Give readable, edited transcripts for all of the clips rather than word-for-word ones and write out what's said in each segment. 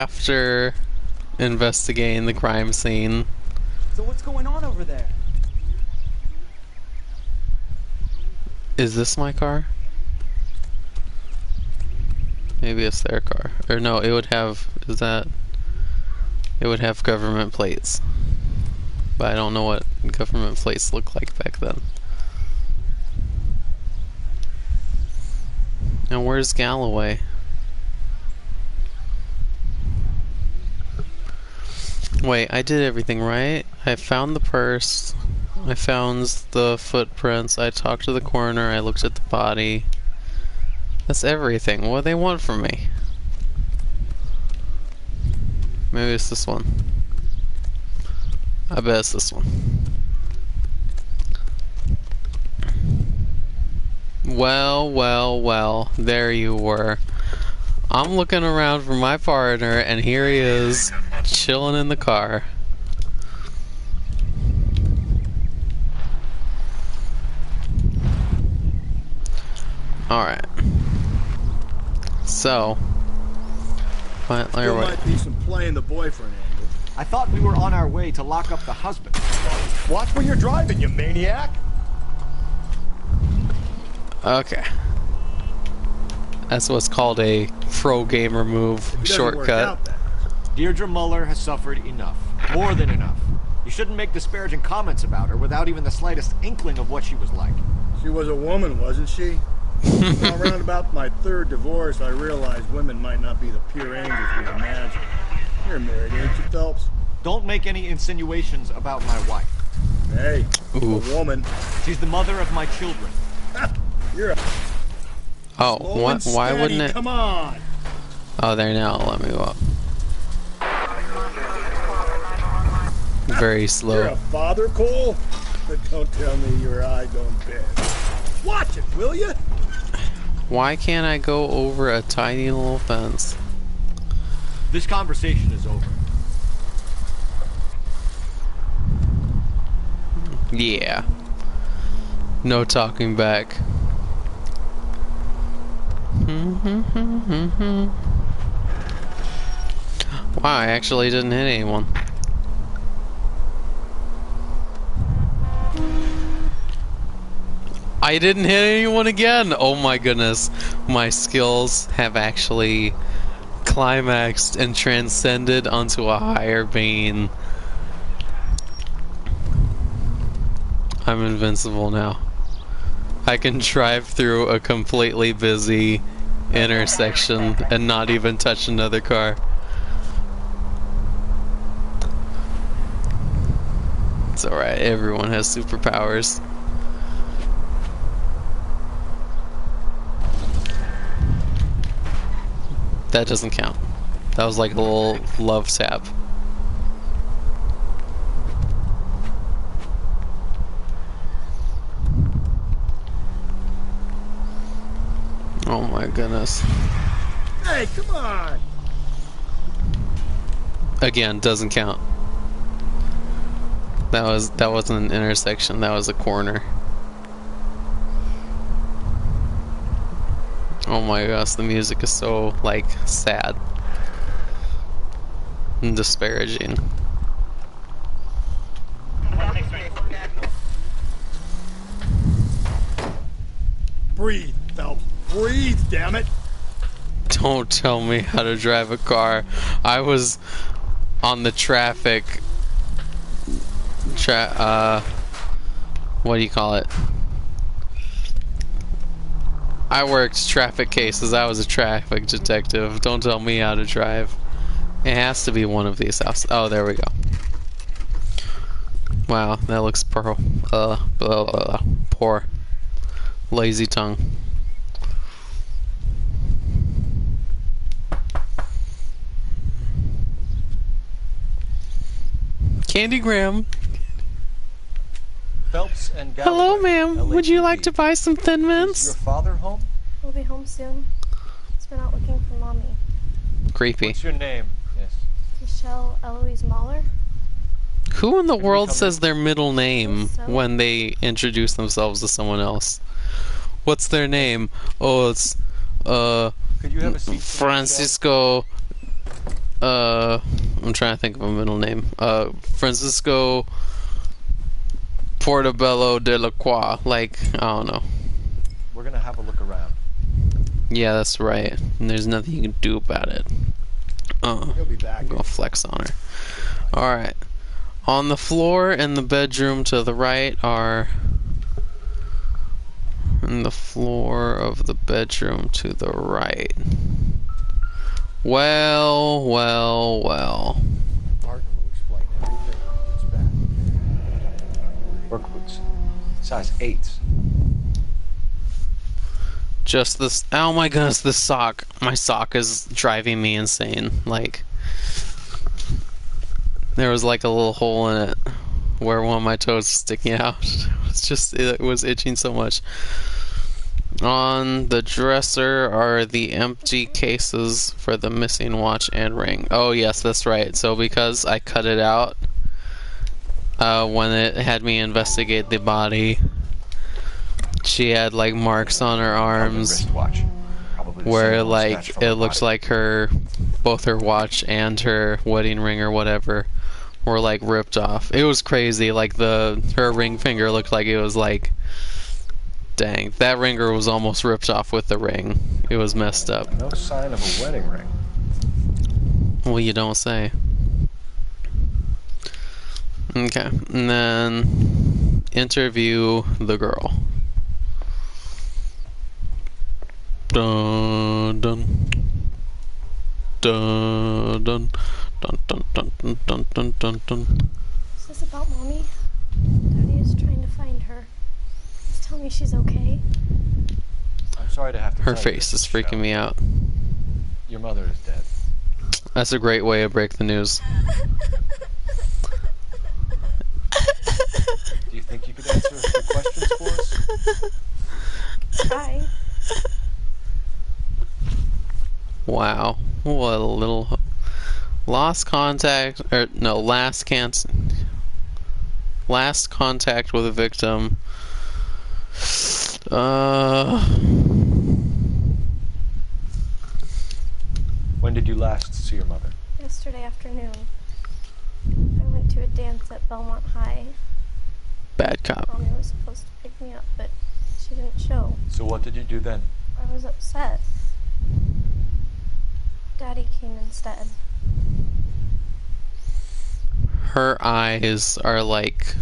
After investigating the crime scene. So what's going on over there? Is this my car? Maybe it's their car. Or no, it would have... Is that... It would have government plates. But I don't know what government plates looked like back then. And where's Galloway? Wait, I did everything right. I found the purse. I found the footprints. I talked to the coroner. I looked at the body. That's everything. What do they want from me? Maybe it's this one. I bet it's this one. Well, well, well. There you were. I'm looking around for my partner, and here he is, chilling in the car. Alright. So. There might be some playing the boyfriend angle. I thought we were on our way to lock up the husband. Watch where you're driving, you maniac! Okay. That's what's called a pro gamer move shortcut. Deirdre Muller has suffered enough. More than enough. You shouldn't make disparaging comments about her without even the slightest inkling of what she was like. She was a woman, wasn't she? Well, around about my third divorce, I realized women might not be the pure angels we imagine. You're married, ain't you, Phelps? Don't make any insinuations about my wife. Hey, Oof. a woman. She's the mother of my children. You're a... Oh, what? Why wouldn't it? Come on! Oh, there now. Let me go up. Very slow. You're a father, Cole? But don't tell me your eye don't bend. Watch it, will you? Why can't I go over a tiny little fence? This conversation is over. Yeah. No talking back. Wow, I actually didn't hit anyone. I didn't hit anyone again! Oh my goodness. My skills have actually climaxed and transcended onto a higher being. I'm invincible now. I can drive through a completely busy intersection and not even touch another car. It's alright, everyone has superpowers. That doesn't count. That was like a little love tap. Oh my goodness. Hey, come on! Again, doesn't count. That wasn't an intersection, that was a corner. Oh my gosh, the music is so, like, sad and disparaging. Breathe, Phelps. Breathe, damn it! Don't tell me how to drive a car. I was on the traffic... what do you call it? I worked traffic cases. I was a traffic detective. Don't tell me how to drive. It has to be one of these houses. Oh, there we go. Wow, that looks poor. Poor. Lazy tongue. Candygram. Phelps and Galloway. Hello, ma'am. Would you like to buy some Thin Is Mints? your father home? We'll be home soon. He's been out looking for Mommy. Creepy. What's your name, miss? Michelle Eloise Mahler. Who in the Can we world come says in? their middle name So? when they introduce themselves to someone else? What's their name? Oh, it's Could you have a seat? Francisco I'm trying to think of a middle name. Francisco Portobello de la Croix. Like, I don't know. We're gonna have a look around. Yeah, that's right. And there's nothing you can do about it. He'll be back. I'm gonna flex on her. Alright. On the floor in the bedroom to the right are... On the floor of the bedroom to the right. Well, well, well. Martin will explain everything when he gets back. Work boots. Size 8s. Just this. Oh my goodness, this sock. My sock is driving me insane. Like, there was like a little hole in it where one of my toes was sticking out. It was itching so much. On the dresser are the empty cases for the missing watch and ring. Oh yes, that's right. So because I cut it out when it had me investigate the body, she had like marks on her arms where like it looked like both her watch and her wedding ring or whatever were like ripped off. It was crazy. Like her ring finger looked like it was like, dang, that ringer was almost ripped off with the ring. It was messed up. No sign of a wedding ring. Well, you don't say. Okay, and then interview the girl. Dun dun dun dun dun dun dun dun dun dun dun dun. Is this about Mommy? Daddy is trying to find her. Please tell me she's okay. I'm sorry to have to Her tell you face this, is freaking me out. Your mother is dead. That's a great way to break the news. Do you think you could answer a few questions for us? Try. Wow, what a little last contact with a victim. When did you last see your mother? Yesterday afternoon. I went to a dance at Belmont High. Bad cop. Mommy was supposed to pick me up, but she didn't show. So what did you do then? I was upset. Daddy came instead. Her eyes are like...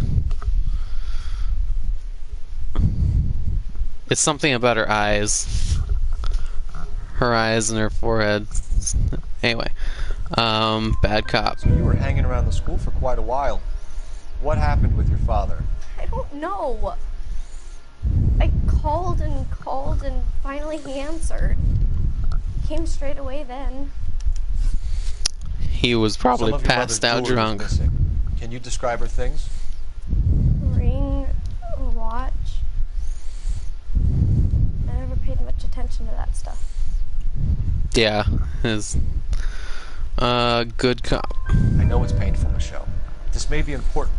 It's something about her eyes. Her eyes and her forehead. Anyway. Bad cop. So you were hanging around the school for quite a while. What happened with your father? I don't know. I called and finally he answered. He came straight away then. He was probably Some of your passed mother's out jewelry drunk. was missing. Can you describe her things? Ring, a watch. I never paid much attention to that stuff. Yeah, his good cop. I know it's painful, Michelle. This may be important.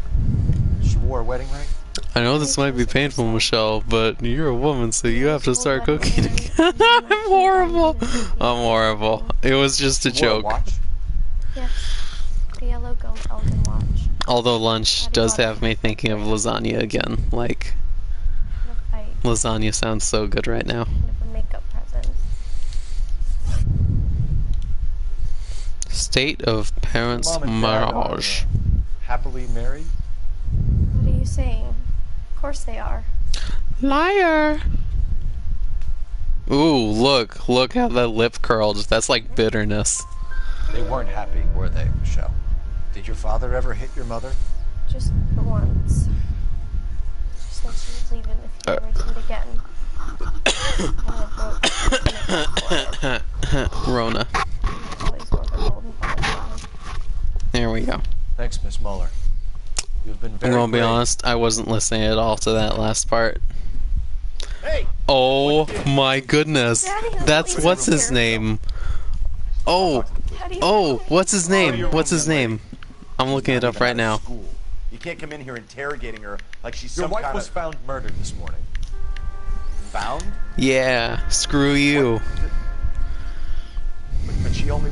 She wore a wedding ring? I know this might be painful, Michelle, but you're a woman, so you have to start cooking again. I'm horrible. I'm horrible. It was just a She wore joke. watch? Yes, the yellow gold Elgin watch. Although lunch does have me thinking of lasagna again. Like, And a fight. lasagna sounds so good right now. Kind of a makeup present. State of parents' Mom and Dad are, marriage. happily married? What are you saying? Of course they are. Liar! Ooh, look how that lip curled. That's like bitterness. They weren't happy, were they, Michelle? Did your father ever hit your mother? Just the once. She said she was leaving if he ever did it again. And I broke Rona. always wore the golden butterfly. There we go. Thanks, Miss Muller. You've been I'm very gonna be brave. honest, I wasn't listening at all to that last part. Hey! Oh my goodness. Daddy, That's please what's come his here. name? Oh, Daddy, what's his name? What's his name? I'm looking it Not up even right out now. of school. You can't come in here interrogating her like she's Your some wife kind was of found murdered this morning. found. Yeah, screw you. But she only.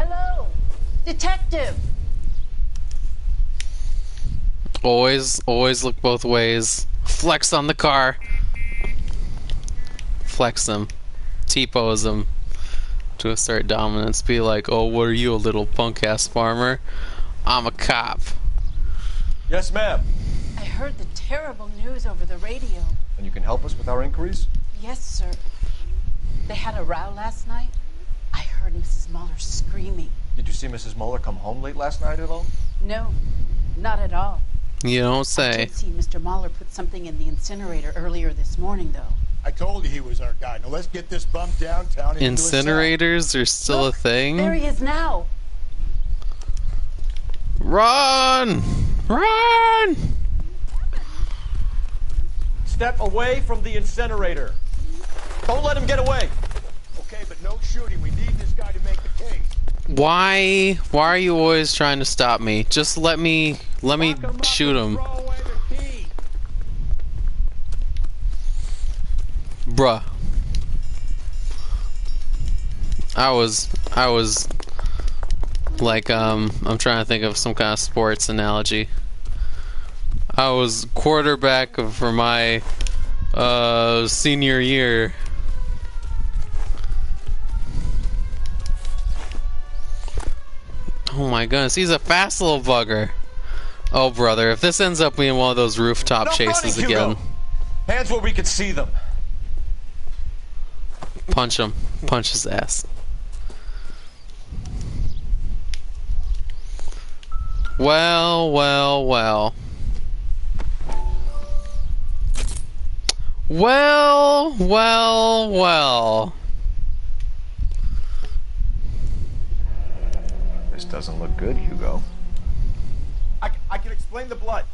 Hello, detective. Always look both ways. Flex on the car. Flex them. T-pose them. To assert dominance. Be like, oh, what are you, a little punk-ass farmer? I'm a cop. Yes, ma'am. I heard the terrible news over the radio. And you can help us with our inquiries? Yes, sir. They had a row last night. I heard Mrs. Muller screaming. Did you see Mrs. Muller come home late last night at all? No, not at all. You don't I say. did see Mr. Muller put something in the incinerator earlier this morning, though. I told you he was our guy. Now let's get this bum downtown into his cell. Incinerators are still Look, a thing? There he is now. Run! Run! Step away from the incinerator. Don't let him get away. Okay, but no shooting. We need this guy to make the case. Why are you always trying to stop me? Just let me shoot him. Throw away the key. Bruh. I was like, I'm trying to think of some kind of sports analogy. I was quarterback for my senior year. Oh my goodness, he's a fast little bugger. Oh brother, if this ends up being one of those rooftop No chases running, again. Hugo. Hands where we can see them. Punch him. Punch his ass. Well. Well. This doesn't look good, Hugo. I can explain the blood.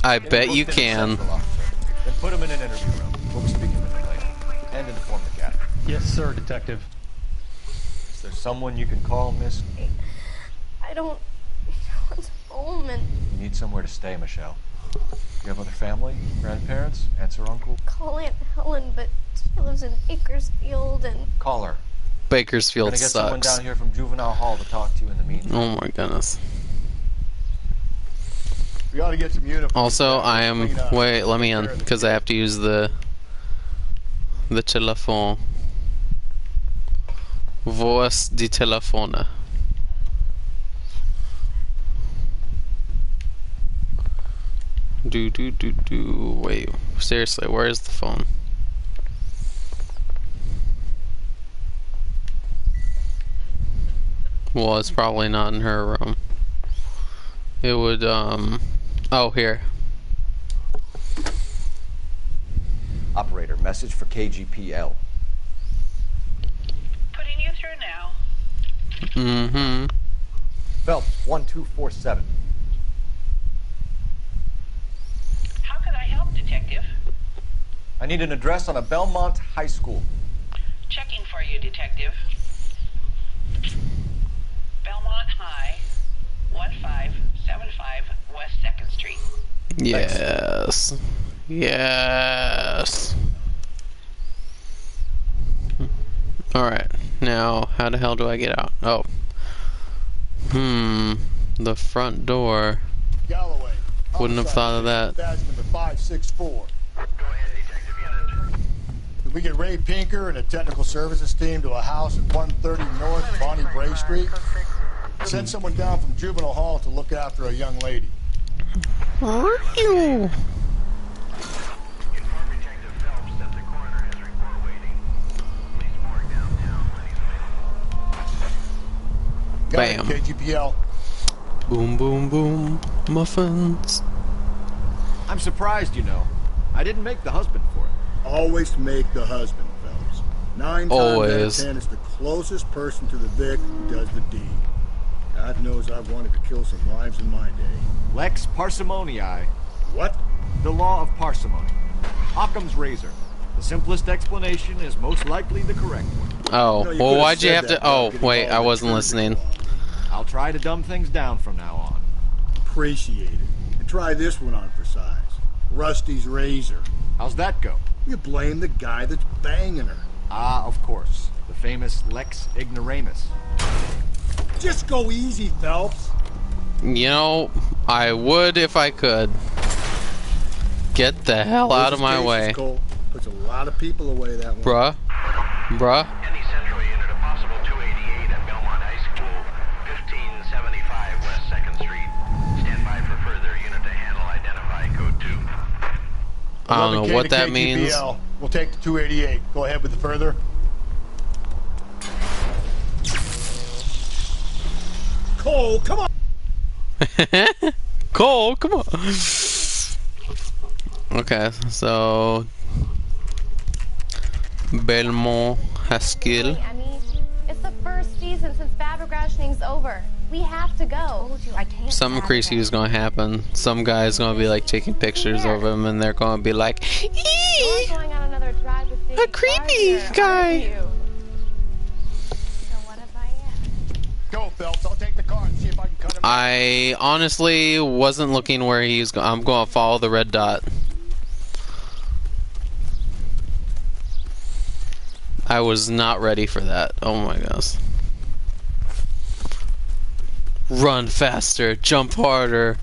I Get him bet booked you in a can. central officer. Then put him in an interview room. We'll be speaking with him later. And inform the captain. Yes, sir, detective. Is there someone you can call, miss? I don't want home and You need somewhere to stay, Michelle. You have other family? Grandparents? Aunts or uncle? call Aunt Helen, but she lives in Bakersfield and Call her. I'm Bakersfield gonna get someone sucks. down here from Juvenile Hall to talk to you in the meantime. Oh my goodness. We ought to get some uniforms. Also, down I there am. clean up. Wait, let me Take in care of the because I have to use the telephone. Voice de telephone. Do. Wait, seriously, where is the phone? Well, it's probably not in her room. It would, oh, here. Operator, message for KGPL. Putting you through now. Mm-hmm. Phelps, 1247. How can I help, Detective? I need an address on a Belmont High School. Checking for you, Detective. Belmont High, 1575 West 2nd Street. Yes. Yes. Alright, now how the hell do I get out? Oh. The front door. Galloway. Wouldn't have thought of that. Badge number 564. Go ahead, Detective Unit. Did we get Ray Pinker and a technical services team to a house at 130 North Bonnie Bray Street? Send someone down from Juvenile Hall to look after a young lady. Are you? Inform Detective Phelps that the coroner has report waiting. Police morgue downtown when he's available. Got it, Bam. KGPL. Boom, boom, boom. Muffins. I'm surprised, you know. I didn't make the husband for it. Always make the husband, Phelps. 9 times Always. out of 10, it's the closest person to the Vic who does the deed. God knows I've wanted to kill some wives in my day. Lex parsimoniae. What? The law of parsimony. Occam's razor. The simplest explanation is most likely the correct one. Oh, No, you well, could've why'd you said have to? that Oh, without getting wait, all I the wasn't trigger listening. clause. I'll try to dumb things down from now on. Appreciate it. And try this one on for size. Rusty's razor. How's that go? You blame the guy that's banging her. Ah, of course. The famous Lex Ignoramus. Just go easy, Phelps. You know, I would if I could. Get the hell out of my way. Cole. Puts a lot of people away, that one. Bruh. Bruh. Any Central unit, a possible 288 at Belmont High School, 1575 West 2nd Street. Stand by for further unit to handle. Identify code 2. I don't know 11K what to that means. KGBL. We'll take the 288. Go ahead with the further. Cole, come on! Cole, come on. Okay, so Belmont Haskell. Emmy, it's the first season since Fabric rationing's over. We have to go. I told you I can't. Something crazy is gonna happen. Some guy's gonna be like taking pictures of him, and they're gonna be like, You're going on another drive with Big a creepy Roger, guy. aren't you? So what if I am? Go, Phelps. I'll take the car and see if I can cut him. I honestly wasn't looking where he's going. I'm gonna follow the red dot. I was not ready for that. Oh my gosh. Run faster, jump harder,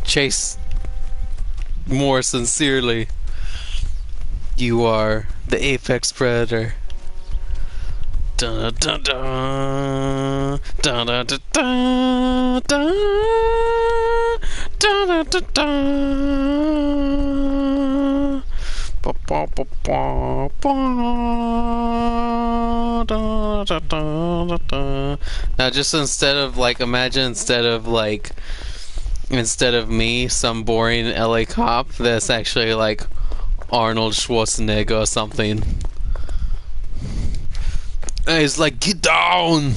chase more sincerely. You are the apex predator. Dun dun dun dun dun dun dun dun dun dun dun. Now just instead of like, imagine instead of me, some boring LA cop, that's actually like Arnold Schwarzenegger or something. And he's like, get down!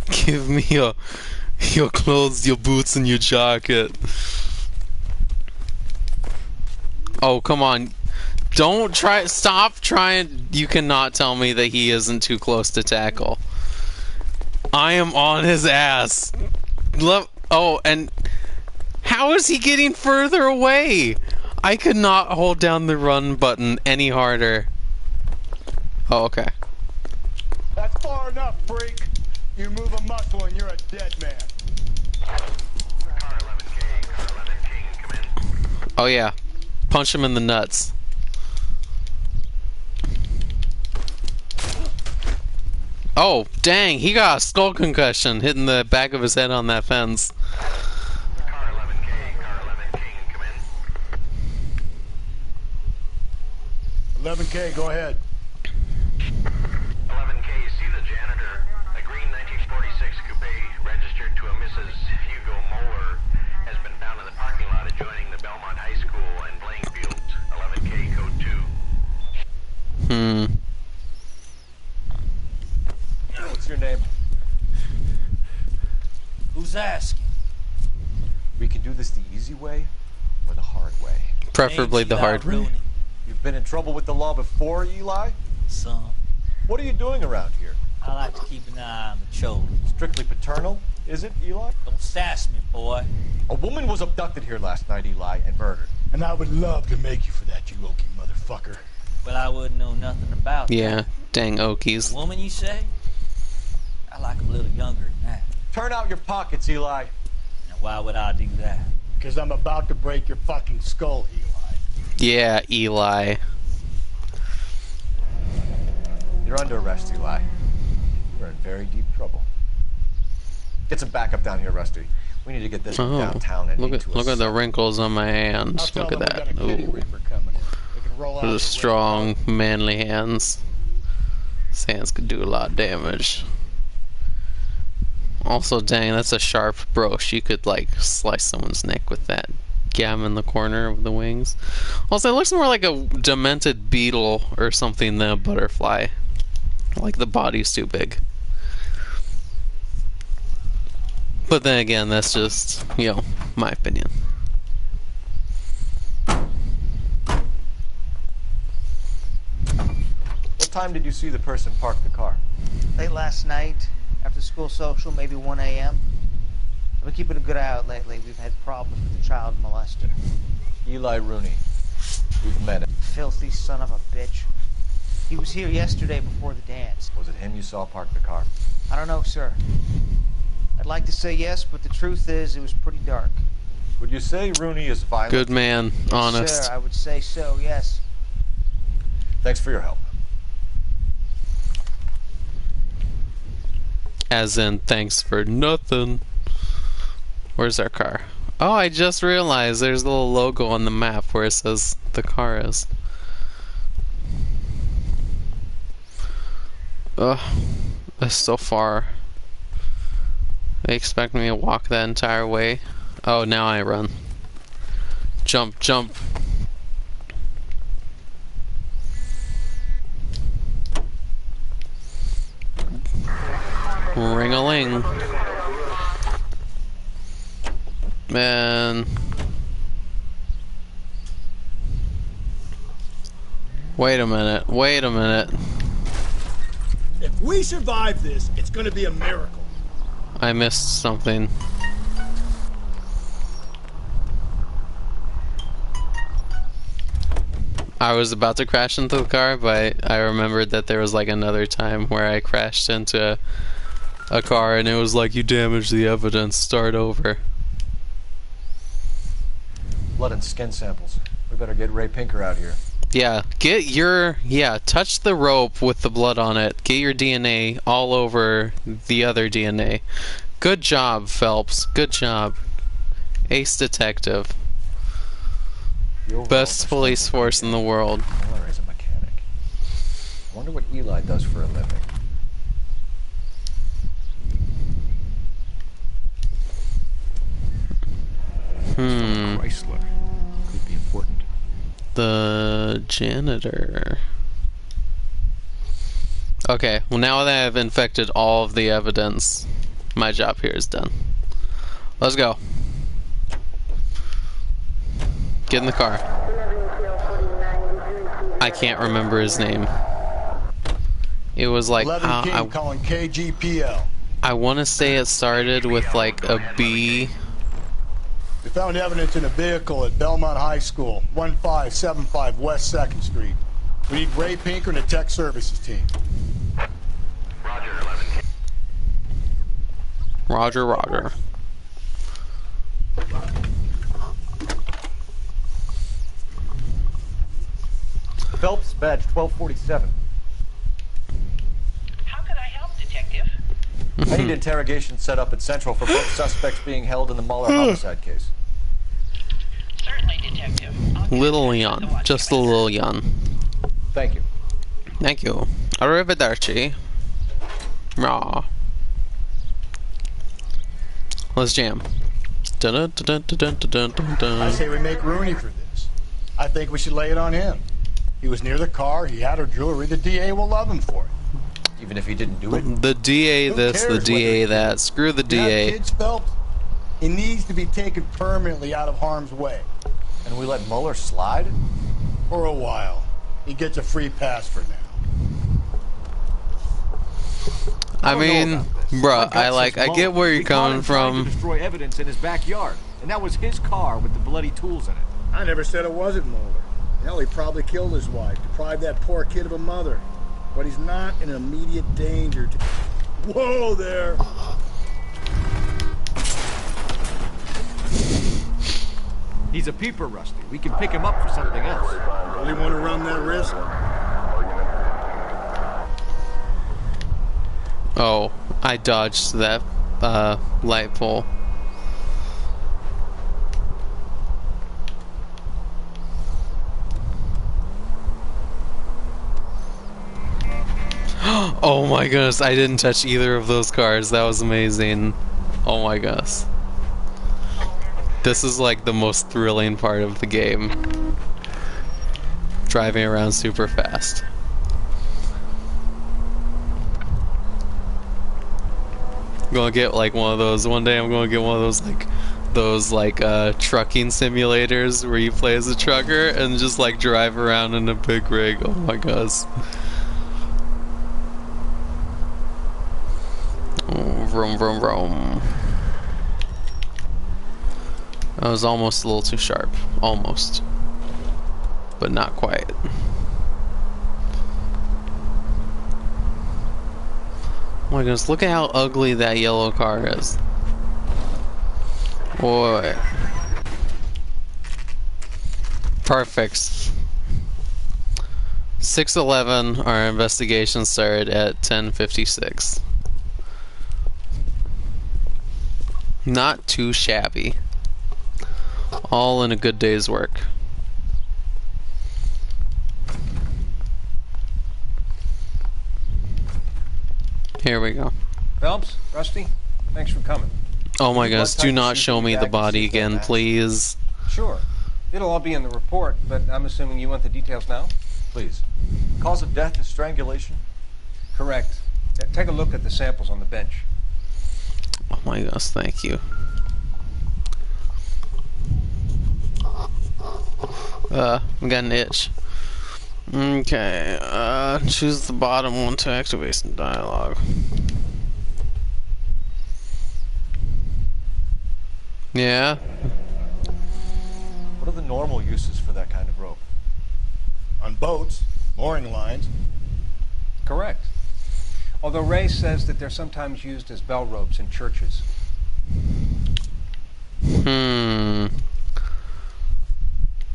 Give me your clothes, your boots, and your jacket. Oh, come on. Don't try. Stop trying. You cannot tell me that he isn't too close to tackle. I am on his ass. Oh, and how is he getting further away? I could not hold down the run button any harder. Oh, okay. That's far enough, freak. You move a muscle and you're a dead man. Car 11K, car 11K, come in. Oh, yeah. Punch him in the nuts. Oh, dang, he got a skull concussion hitting the back of his head on that fence. Car 11K, come in. 11K, go ahead. 11K, see the janitor. A green 1946 coupe registered to a Mrs. Hugo Moeller has been found in the parking lot adjoining the Belmont High School and playing fields. 11K, code 2. What's your name? Who's asking? We can do this the easy way or the hard way. Preferably the hard way. You've been in trouble with the law before, Eli? Some. What are you doing around here? I like to keep an eye on the children. Strictly paternal, is it, Eli? Don't sass me, boy. A woman was abducted here last night, Eli, and murdered. And I would love to make you for that, you Okie motherfucker. But I wouldn't know nothing about Yeah, that. dang Okies. A woman, you say? I like a little younger than that. Turn out your pockets, Eli. Now, why would I do that? Because I'm about to break your fucking skull, Eli. Yeah, Eli. You're under arrest, Eli. You're in very deep trouble. Get some backup down here, Rusty. We need to get this Oh, downtown and look into at a the wrinkles on my hands. I'll Look at tell that. them we got a kitty Ooh, reaper coming in. They can roll out those are the strong, manly hands. His hands could do a lot of damage. Also, dang, that's a sharp broche. You could like slice someone's neck with that gam in the corner of the wings. Also, it looks more like a demented beetle or something than a butterfly. Like the body's too big. But then again, that's just, you know, my opinion. What time did you see the person park the car? Late last night, after school social, maybe 1 a.m. I've been keeping a good eye out lately. We've had problems with the child molester. Eli Rooney. We've met him. filthy son of a bitch. He was here yesterday before the dance. Was it him you saw park the car? I don't know, sir. I'd like to say yes, but the truth is it was pretty dark. Would you say Rooney is violent? Good man, Yes, honest. sir, I would say so, yes. Thanks for your help. As in, thanks for nothing. Where's our car? Oh, I just realized there's a little logo on the map where it says the car is. Ugh, that's so far. They expect me to walk that entire way. Oh, now I run. Jump, jump. Ring-a-ling. Man. Wait a minute, wait a minute. If we survive this, it's gonna be a miracle. I missed something. I was about to crash into the car, but I remembered that there was like another time where I crashed into a car and it was like, you damaged the evidence, start over. Blood and skin samples. We better get Ray Pinker out here. Yeah, touch the rope with the blood on it. Get your DNA all over the other DNA. Good job, Phelps. Good job. Ace detective. Best police force in the world. Mueller is a mechanic. I wonder what Eli does for a living. Chrysler. Could be important. The janitor. Okay, well now that I've infected all of the evidence, my job here is done. Let's go. Get in the car. I can't remember his name. It was like 11 King calling KGPL. I want to say it started with like a B. We found evidence in a vehicle at Belmont High School, 1575 West 2nd Street. We need Ray Pinker and the tech services team. Roger, 11. Roger, Roger. Phelps, badge 1247. How could I help, Detective? I need interrogation set up at Central for both suspects being held in the Mueller homicide case. Certainly, Detective. I'll get Little in touch with the Jan. watch Just a commander. little Jan. Thank you. Thank you. Arrivederci. Raw. Let's jam. Dun dun dun dun dun dun dun dun. I say we make Rooney for this. I think we should lay it on him. He was near the car, he had her jewelry, the DA will love him for it. Even if he didn't do it? The DA Who this, the cares DA whether he that. Screw the You have DA. kids, Phelps? He needs to be taken permanently out of harm's way. And we let Mueller slide? For a while. He gets a free pass for now. I don't know mean, about this. My bruh, gut says I get where Mueller. you're We caught coming him trying from. to destroy evidence in his backyard, and that was his car with the bloody tools in it. I never said it wasn't Mueller. Hell, he probably killed his wife, deprived that poor kid of a mother. But he's not in immediate danger to... Whoa there! He's a peeper, Rusty. We can pick him up for something else. Really want to run that risk? Oh, I dodged that light pole. Oh my goodness, I didn't touch either of those cars. That was amazing. Oh my gosh. This is like the most thrilling part of the game. Driving around super fast. I'm gonna get like one of those. One day I'm gonna get one of those trucking simulators where you play as a trucker and just like drive around in a big rig. Oh my gosh. Oh, vroom vroom vroom. That was almost a little too sharp. Almost. but not quite. Oh my goodness, look at how ugly that yellow car is. Boy. Perfect. 6:11, our investigation started at 10:56. Not too shabby. All in a good day's work. Here we go. Phelps, Rusty, thanks for coming. Oh my Blood goodness, type do is not show usually me the bad to body see that again, match. please. Sure. It'll all be in the report, but I'm assuming you want the details now? Please. Cause of death is strangulation? Correct. Take a look at the samples on the bench. Oh my gosh, thank you. I got an itch. Okay, choose the bottom one to activate some dialogue. Yeah? What are the normal uses for that kind of rope? On boats, mooring lines. Correct. Although Ray says that they're sometimes used as bell ropes in churches.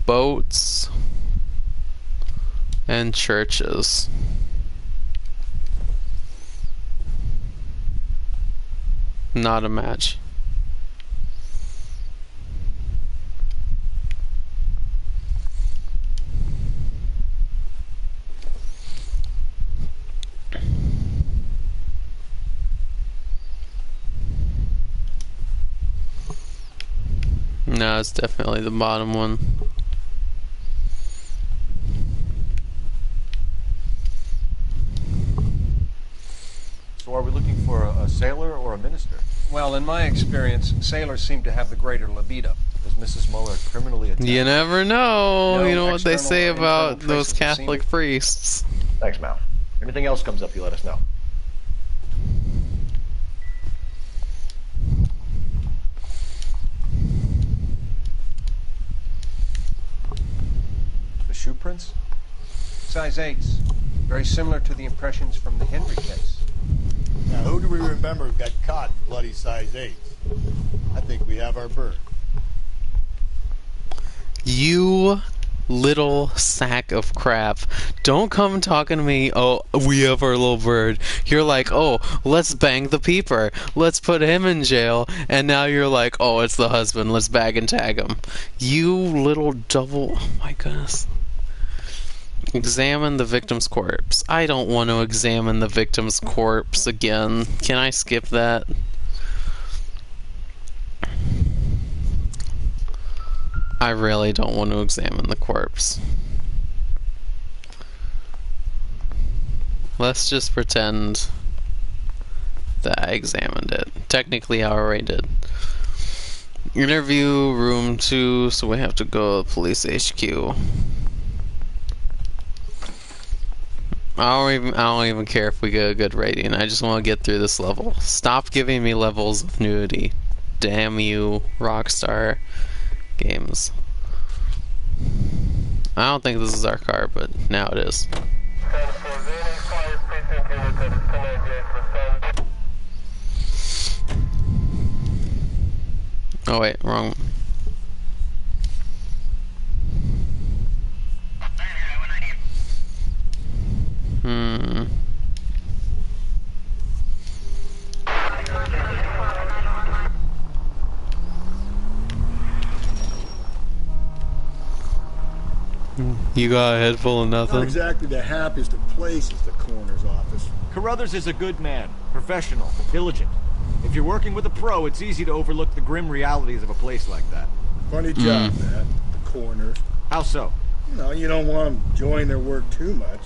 Boats and churches. Not a match. No, it's definitely the bottom one. So are we looking for a sailor or a minister? Well, in my experience, sailors seem to have the greater libido. Was Mrs. Muller criminally attacked? You never know. No You know what they external say or internal about those traces of Catholic semen. priests. Thanks, Mal. Anything else comes up, you let us know. The shoe prints? Size 8s. Very similar to the impressions from the Henry case. Now, who do we remember got caught in bloody size 8s? I think we have our bird. You little sack of crap. Don't come talking to me, oh, we have our little bird. You're like, oh, let's bang the peeper. Let's put him in jail. And now you're like, oh, it's the husband. Let's bag and tag him. You little double... Oh my goodness. Examine the victim's corpse. I don't want to examine the victim's corpse again. Can I skip that? I really don't want to examine the corpse. Let's just pretend that I examined it. Technically, I already did. Interview room 2, so we have to go to police HQ. I don't even care if we get a good rating. I just want to get through this level. Stop giving me levels of nudity. Damn you, Rockstar Games. I don't think this is our car, but now it is. Oh wait, wrong. You got a head full of Not nothing? exactly the happiest of places, the coroner's office. Carruthers is a good man, professional, diligent. If you're working with a pro, it's easy to overlook the grim realities of a place like that. Funny job, man, the coroner's. How so? You don't want them enjoying their work too much.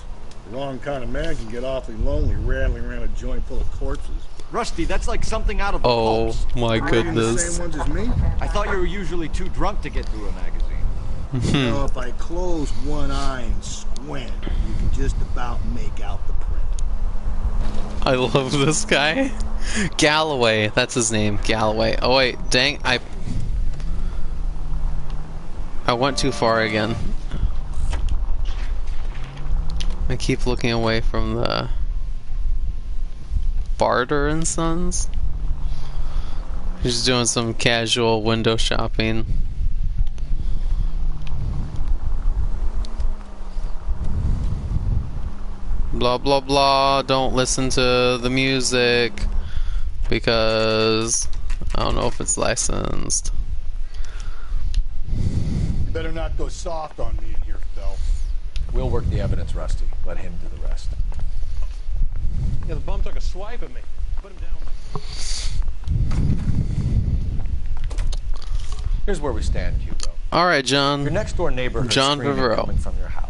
The wrong kind of man can get awfully lonely rattling around a joint full of corpses. Rusty, that's like something out of Oh Pulps. my Reading the goodness. same ones as me? I thought you were usually too drunk to get through a magazine. If I close one eye and squint, you can just about make out the print. I love this guy. Galloway, that's his name, Galloway. Oh wait, dang, I went too far again. I keep looking away from the Barter and Sons. He's doing some casual window shopping. Blah blah blah, don't listen to the music because I don't know if it's licensed. You better not go soft on me in here, Phil. We'll work the evidence, Rusty. Let him do the rest. Yeah, the bum took a swipe at me. Put him down. Here's where we stand, Hugo. Alright, John. Your next door neighbor heard John screaming Favreau. coming from your house.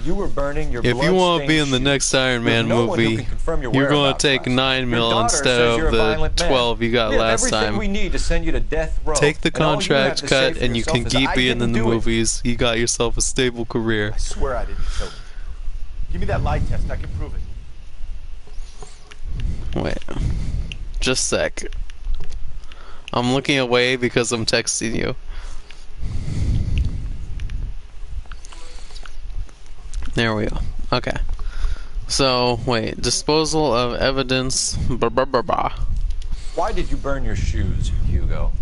You were burning your If you want to be in the blood-stained next Iron shoes. Man There's no one who movie, can confirm your you're going to whereabouts, take Rusty. 9 Your mil daughter instead says you're of a the violent man. 12 you got We have last everything time. we need to send you to death row. Take the And all you have contract to say cut for and you yourself can is, keep "I being in didn't the do it." movies. You got yourself a stable career. I swear I didn't kill him. Give me that lie test. I can prove it. Wait. Just a sec. I'm looking away because I'm texting you. There we go. Okay. So, wait. Disposal of evidence. Bah. Why did you burn your shoes, Hugo?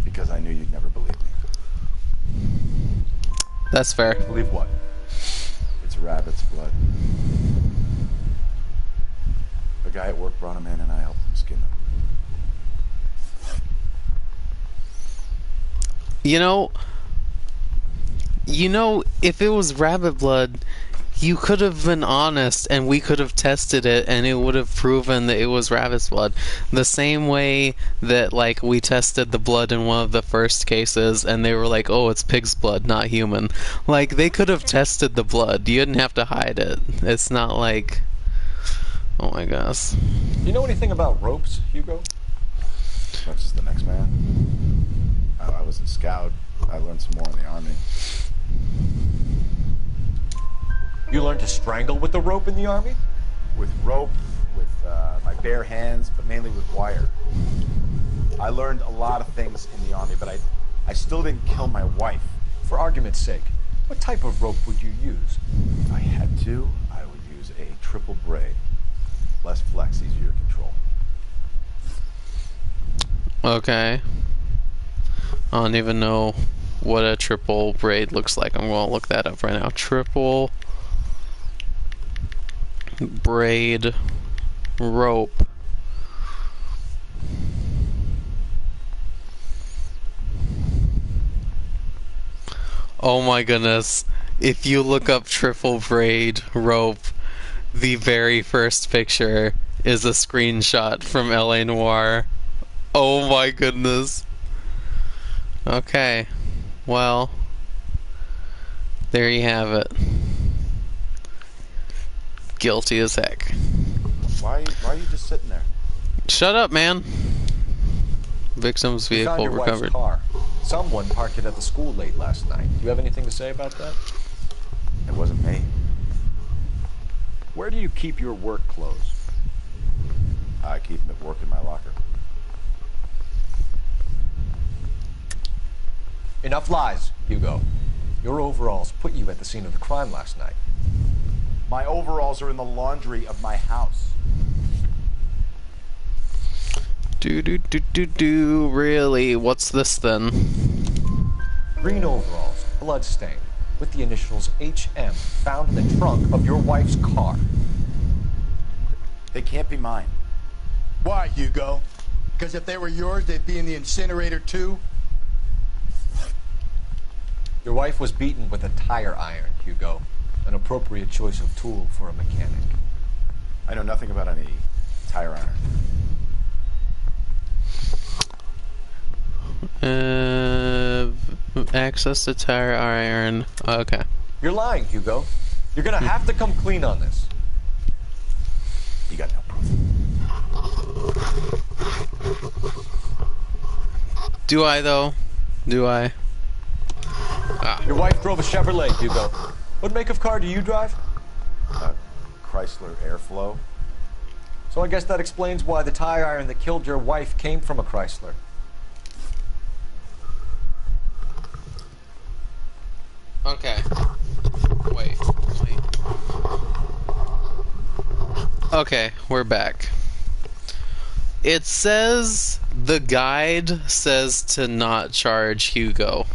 Because I knew you'd never believe me. That's fair. Believe what? It's rabbit's blood. A guy at work brought him in and I helped him skin them. You know, if it was rabbit blood, you could have been honest and we could have tested it and it would have proven that it was rabbit's blood. The same way that, like, we tested the blood in one of the first cases and they were like, oh, it's pig's blood, not human. Like, they could have tested the blood. You didn't have to hide it. It's not like... Oh my gosh. Do you know anything about ropes, Hugo? As much as the next man. I was a scout. I learned some more in the army. You learned to strangle with the rope in the army? With rope, with my bare hands, but mainly with wire. I learned a lot of things in the army, but I still didn't kill my wife. For argument's sake, what type of rope would you use? If I had to, I would use a triple braid. Less flex, easier to control. Okay. I don't even know what a triple braid looks like. I'm going to look that up right now. Triple braid rope. Oh my goodness. If you look up triple braid rope, the very first picture is a screenshot from LA Noire. Oh my goodness. Okay. Well, there you have it. Guilty as heck. Why are you just sitting there? Shut up, man. Victim's You found vehicle your wife's recovered. car. Someone parked it at the school late last night. Do you have anything to say about that? It wasn't me. Where do you keep your work clothes? I keep them at work in my locker. Enough lies, Hugo. Your overalls put you at the scene of the crime last night. My overalls are in the laundry of my house. Really? What's this then? Green overalls, blood-stained, with the initials HM found in the trunk of your wife's car. They can't be mine. Why, Hugo? Because if they were yours, they'd be in the incinerator too? Your wife was beaten with a tire iron, Hugo. An appropriate choice of tool for a mechanic. I know nothing about any tire iron. Access to tire iron. Okay. You're lying, Hugo. You're gonna have to come clean on this. You got no proof. Do I, though? Do I? Your wife drove a Chevrolet, Hugo. What make of car do you drive? Chrysler Airflow. So I guess that explains why the tire iron that killed your wife came from a Chrysler. Okay. Wait. Okay, we're back. It says the guide says to not charge Hugo.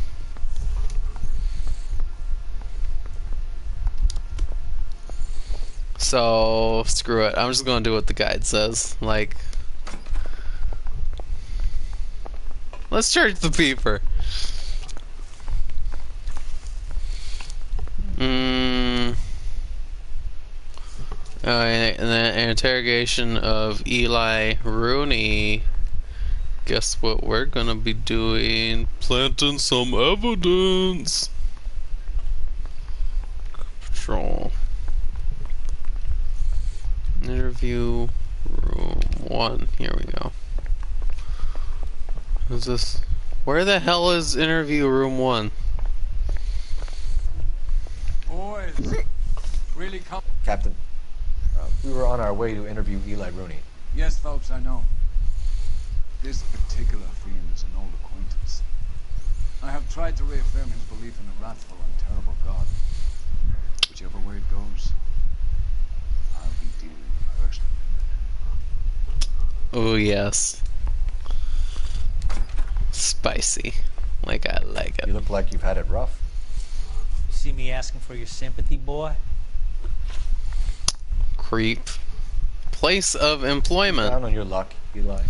So, screw it. I'm just gonna do what the guide says. Like, let's charge the peeper. And then an interrogation of Eli Rooney. Guess what we're gonna be doing? Planting some evidence. Patrol. Interview room 1. Here we go. Is this? Where the hell is interview room 1? Boys, really come. Captain, we were on our way to interview Eli Rooney. Yes, folks, I know. This particular fiend is an old acquaintance. I have tried to reaffirm his belief in a wrathful and terrible God. Whichever way it goes, I'll be dealing first. Oh yes. Spicy. Like I like it. You look like you've had it rough. You see me asking for your sympathy, boy? Creep. Place of employment. Down on your luck, Eli.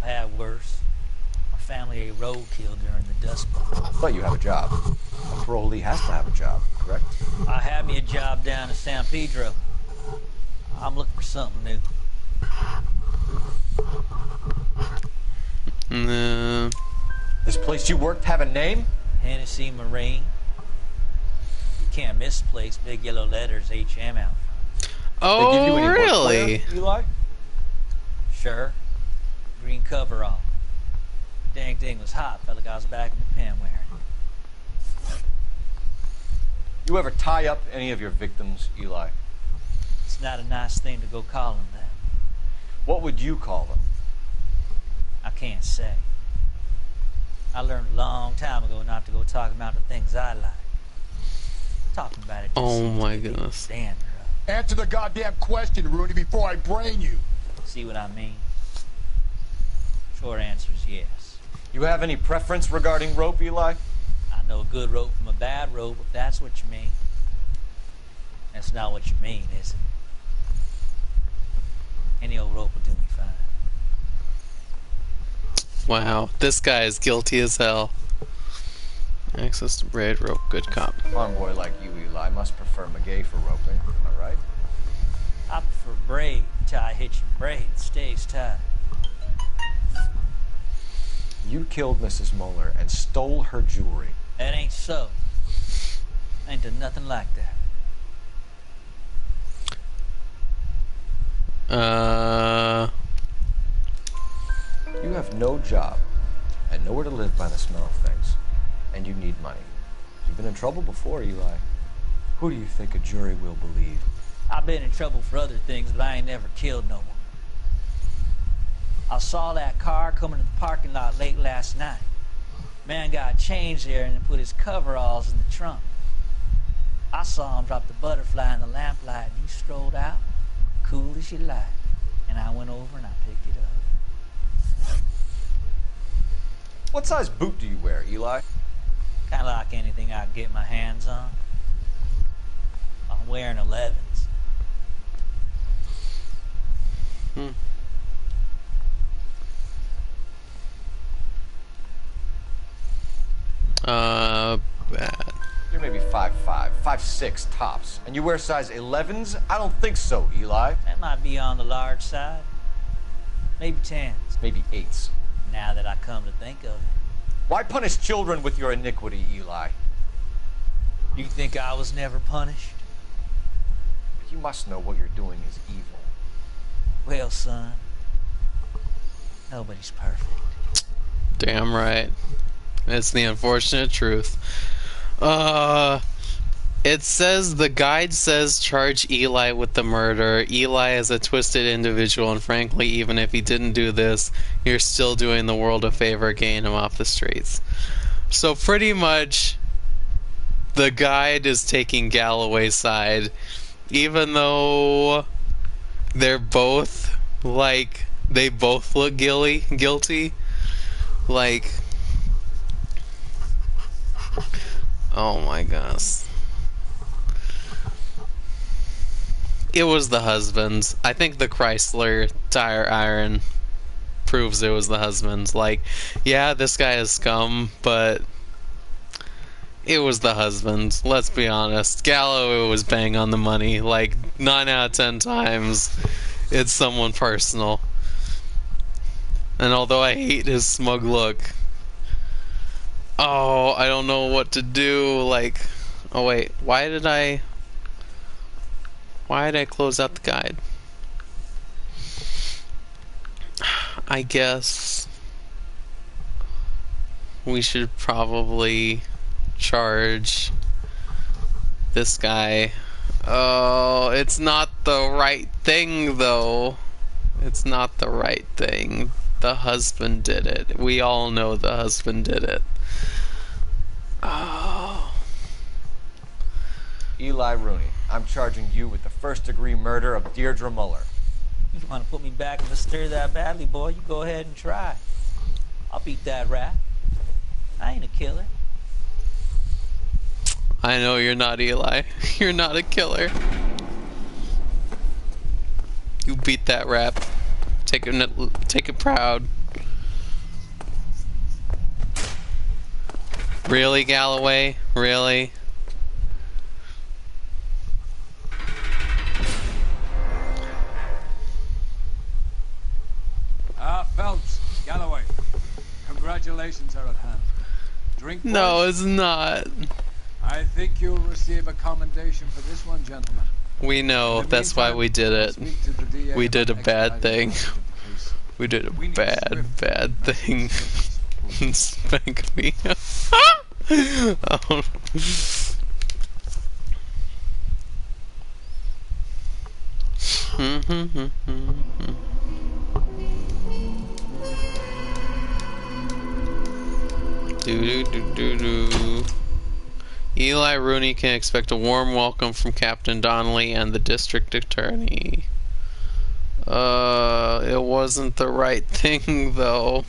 I had worse. My family ate roadkill during the Dust Bowl. But you have a job. A parolee has to have a job, correct? I had me a job down in San Pedro. I'm looking for something new. This place you worked have a name? Hennessy Marine. You can't miss the place. Big yellow letters, HM out front. Oh, they give you any really? Work, Eli? Sure. Green coverall. Dang thing was hot. Felt like I was back in the pen wearing it. You ever tie up any of your victims, Eli? It's not a nice thing to go call them that. What would you call them? I can't say. I learned a long time ago not to go talking about the things I like. Talking about it just Oh my goodness. stand her up. Answer the goddamn question, Rooney, before I brain you. See what I mean? Short answer is yes. You have any preference regarding rope, Eli? I know a good rope from a bad rope, if that's what you mean. That's not what you mean, is it? Any old rope will do me fine. Wow, this guy is guilty as hell. Access to braid rope, good cop. A farm boy like you, Eli, must prefer McGay for roping. Am I right? I prefer braid. Tie hitching braid stays tied. You killed Mrs. Moeller and stole her jewelry. That ain't so. I ain't done nothing like that. You have no job and nowhere to live by the smell of things, and you need money. You've been in trouble before, Eli. Who do you think a jury will believe? I've been in trouble for other things, but I ain't never killed no one. I saw that car coming to the parking lot late last night. Man got changed there and then put his coveralls in the trunk. I saw him drop the butterfly in the lamplight, and he strolled out, cool as you like. And I went over and I picked it up. What size boot do you wear, Eli? Kind of like anything I can get my hands on. I'm wearing 11s. Bad. You're maybe 5'5", 5'6" tops, and you wear size 11s? I don't think so, Eli. That might be on the large side. Maybe 10s. Maybe 8s. Now that I come to think of it. Why punish children with your iniquity, Eli? You think I was never punished? You must know what you're doing is evil. Well, son, nobody's perfect. Damn right. It's the unfortunate truth. It says, the guide says charge Eli with the murder. Eli is a twisted individual, and frankly, even if he didn't do this, you're still doing the world a favor getting him off the streets. So pretty much, the guide is taking Galloway's side. Even though they're both, like, they both look guilty. Like, oh my gosh. It was the husband's. I think the Chrysler tire iron proves it was the husband's. Like, yeah, this guy is scum, but it was the husband's. Let's be honest. Gallo was bang on the money. Like, 9 out of 10 times, it's someone personal. And although I hate his smug look, oh, I don't know what to do. Like, oh wait, why did I close out the guide? I guess we should probably charge this guy. Oh, it's not the right thing though. It's not the right thing. The husband did it. We all know the husband did it. Oh. Eli Rooney, I'm charging you with the first-degree murder of Deirdre Muller. You want to put me back in the stir that badly, boy? You go ahead and try. I'll beat that rap. I ain't a killer. I know you're not, Eli. You're not a killer. You beat that rap. Take it proud. Really, Galloway? Really? Phelps, Galloway, congratulations are at hand. Drink. No, boys. it's not. I think you'll receive a commendation for this one, gentlemen. We know. That's why we did it. We did a bad thing. We did a bad thing. Spank me. Oh. Eli Rooney can expect a warm welcome from Captain Donnelly and the district attorney. It wasn't the right thing though.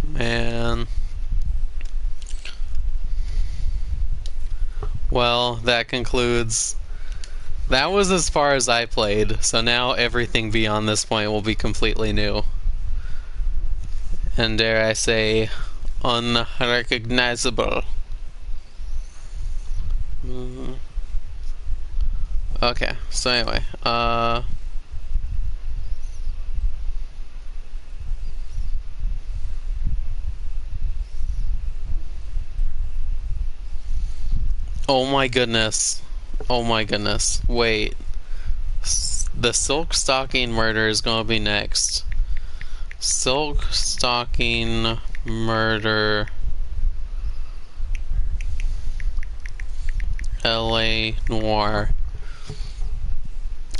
Man. Well, that concludes. That was as far as I played, so now everything beyond this point will be completely new. And dare I say, unrecognizable. Okay, so anyway, oh my goodness. Oh my goodness. Wait. The silk stocking murder is gonna be next. Silk stocking murder. LA Noire.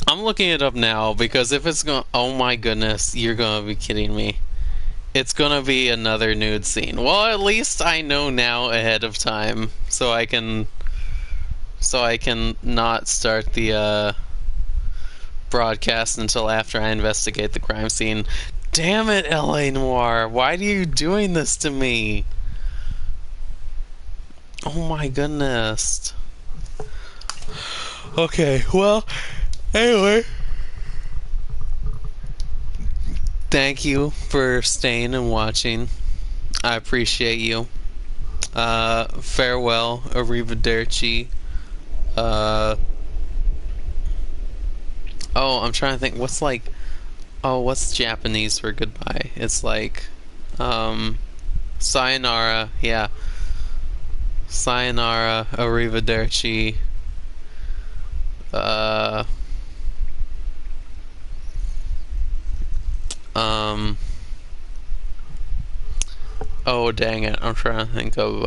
I'm looking it up now because if it's going, oh my goodness, you're gonna be kidding me. It's gonna be another nude scene. Well, at least I know now ahead of time, so I can not start the broadcast until after I investigate the crime scene. Damn it, LA Noire! Why are you doing this to me? Oh my goodness. Okay, well, anyway. Thank you for staying and watching. I appreciate you. Farewell, arrivederci. Oh, I'm trying to think. What's like... Oh, what's Japanese for goodbye? It's like... sayonara. Yeah. Sayonara, arrivederci. Oh, dang it. I'm trying to think of,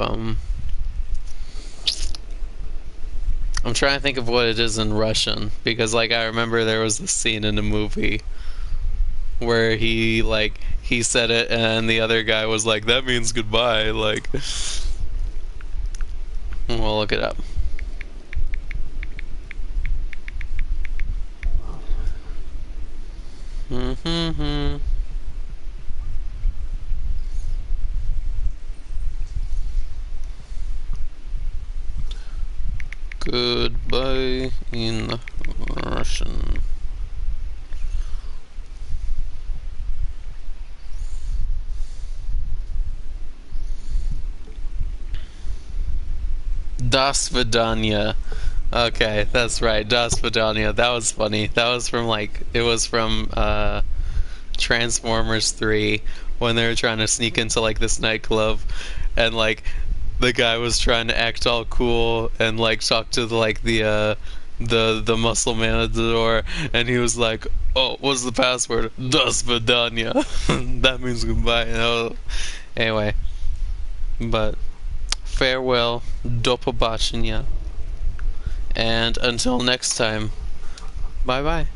I'm trying to think of what it is in Russian, because, like, I remember there was this scene in the movie where he said it, and the other guy was like, that means goodbye, like... We'll look it up. Mm-hmm. Goodbye in Russian. Das Vidanya. Okay, that's right. Das Vidanya. That was funny. That was from it was from Transformers 3 when they were trying to sneak into this nightclub, and the guy was trying to act all cool and talk to the muscle man at the door, and he was like, "Oh, what's the password? Das Vidanya." That means goodbye. Anyway, but farewell, do pobacenia, and until next time, bye bye.